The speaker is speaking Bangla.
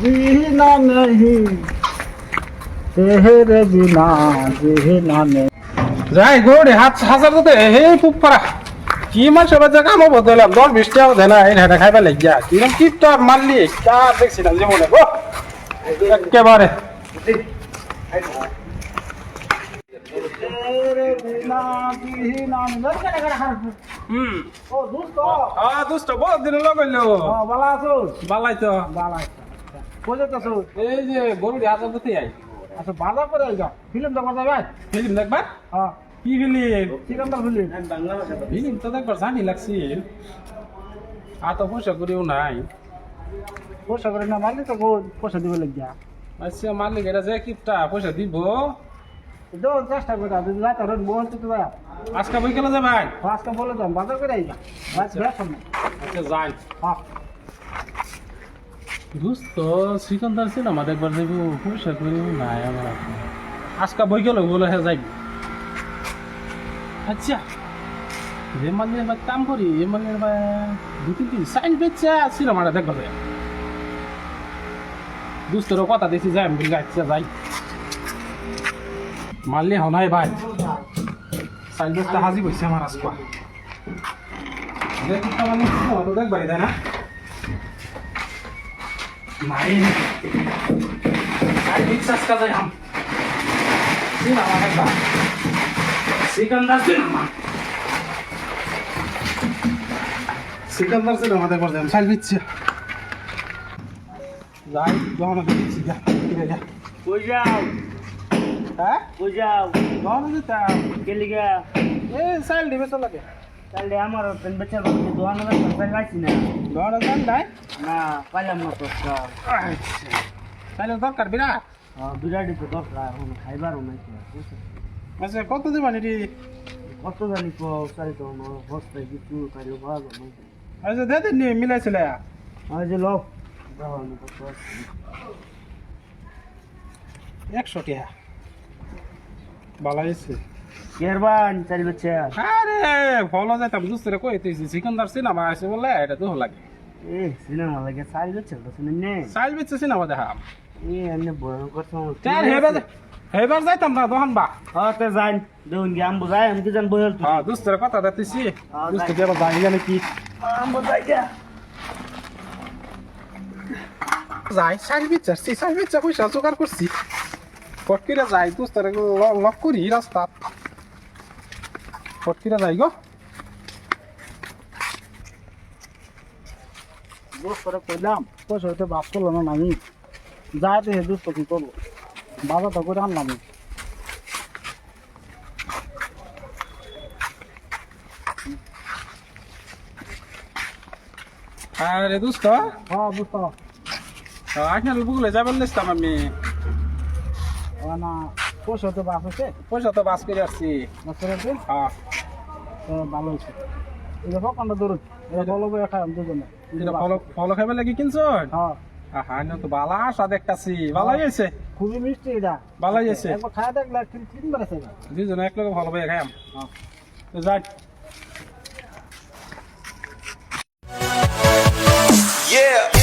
जीना नहीं तेरे बिना जीना नहीं যাই গোড়ে হাত হাজার তো হে খুব পারা কি মার সবার জায়গা আমি বদলাম 10-20 টাকা দেনা এই হেটা খাইবা লাগিয়া কিরম কি তো মারলি কা দেখছি না জীবনে গো একেবারে तेरे बिना जीना नहीं ओ दोस्त হ্যাঁ দোস্ত বহুত দিন লাগাইলো ভালো আছো বালাই তো ভালো কই যাচ্ছো এই যে গরু হাজার দিতে আই আচ্ছা বাজার করে যাও ফিল্ম দেখবা যাবে ফিল্ম দেখবা হ্যাঁ কি ফিল্ম সিকান্দার ফিল্ম ফিল্ম তো দেখবার জানি লাগছি আর তো পয়সা করিও নাই পয়সা করে না মারলি তো পয়সা দিবে লাগিয়া আচ্ছা মালিক এটা যে কিপটা পয়সা দিব দাও চেষ্টা করে দাও যদি রাতে রোজ বলতে তো ভাই আজকে বইকেলে যাবেন আজকে বলে দাও বাজার করে আইবা বাস বেশ না আচ্ছা যাই হ্যাঁ দোস্ত সিকান্দার সিনেমা দেখবার যাইব পয়সা করিও নাই আমার আজকে বইকেলে বলে হে যাইব আচ্ছা যে মালিক বা কাম করি এ মালিক বা 2-3 দিন সাইন বেচা সিনেমাটা দেখবার যাই দোস্তর কথা দেখি যাই আমি গাইছে যাই মারলে হনাই ভাই সাইন বেচটা হাজি বইছে আমার আজকা দেখি তো মানে তো দেখবাই তাই না নাই সাইন বেচা কাজ যাই আম সিনেমা দেখবা সিকান্দার সিনেমা দেখবার যাই সাইন বেচা যাই দোকানে দিচ্ছি যা যা কই যাও হ্যাঁ কই যাও দোকানে দিতে কে লিগা এ সাইল দিবে তো লাগে তাহলে আমার পেন বেচার মধ্যে দোকানে বেচার পাইছি না দোকানে যান নাই না পাইলাম না তো তাহলে দরকার বিরাট বিরাটি তো দরকার এখন খাইবারও নাই আচ্ছা কত দিবেন এটি কত জানি তো চাই তো বস্তায় কিছু খাইলে ভালো নাই আচ্ছা দে দিন মিলাইছিলে আর যে লোক 100 টাকা ভালো হয়েছে কেরবান চারি বাচ্চা আরে ফলো যাইতাম দুসরে কইতেছি সিকান্দার সিনেমা আছে বলে এটা তো লাগে এ সিনেমা লাগে চারি বাচ্চা তো শুনেন নে সাইজ বেচছে সিনেমা দেখাম এ এমনি ভয়ঙ্কর সমস্যা চার হেবার যাইতাম না দোকান বা হ্যাঁ তো যাই দেখুন কি আমবো যাই আমি কি জান বহেল তো হ্যাঁ দুসরে কথা দিতেছি দুসরে দেবা যাই জানে কি আমবো যাই যা যাই সাইজ বেচছে পয়সা জোগাড় করছি ফটকিরা যাই দুসরে লক করি রাস্তা ফটকিরা যাই গো দোস্ত করে কইলাম পয়সা হইতে বাস করলো না আমি যাই তো হে দোস্ত কি করবো বাজারটা করে আনলাম আরে দোস্ত হ্যাঁ দোস্ত আপনার বুকলে যাবেন নিস্তাম আমি না পয়সা হইতে বাস আছে পয়সা তো বাস করে আসছি বাস করে আছে হ্যাঁ তো ভালো হয়েছে এটা সকালটা ধরুন এটা বলো বই খাই আমি দুজনে এটা ফলো খাইবে লাগি কিনছো হ্যাঁ হ্যাঁ না তো বালা আসা দেখতাছি ভালো হয়েছে খুবই মিষ্টি এটা ভালো হয়েছে একবার খাই দেখলে তিনবার আছে দুজনে এক লগে ভালো ভাই খাইম হ্যাঁ তো যাই Yeah.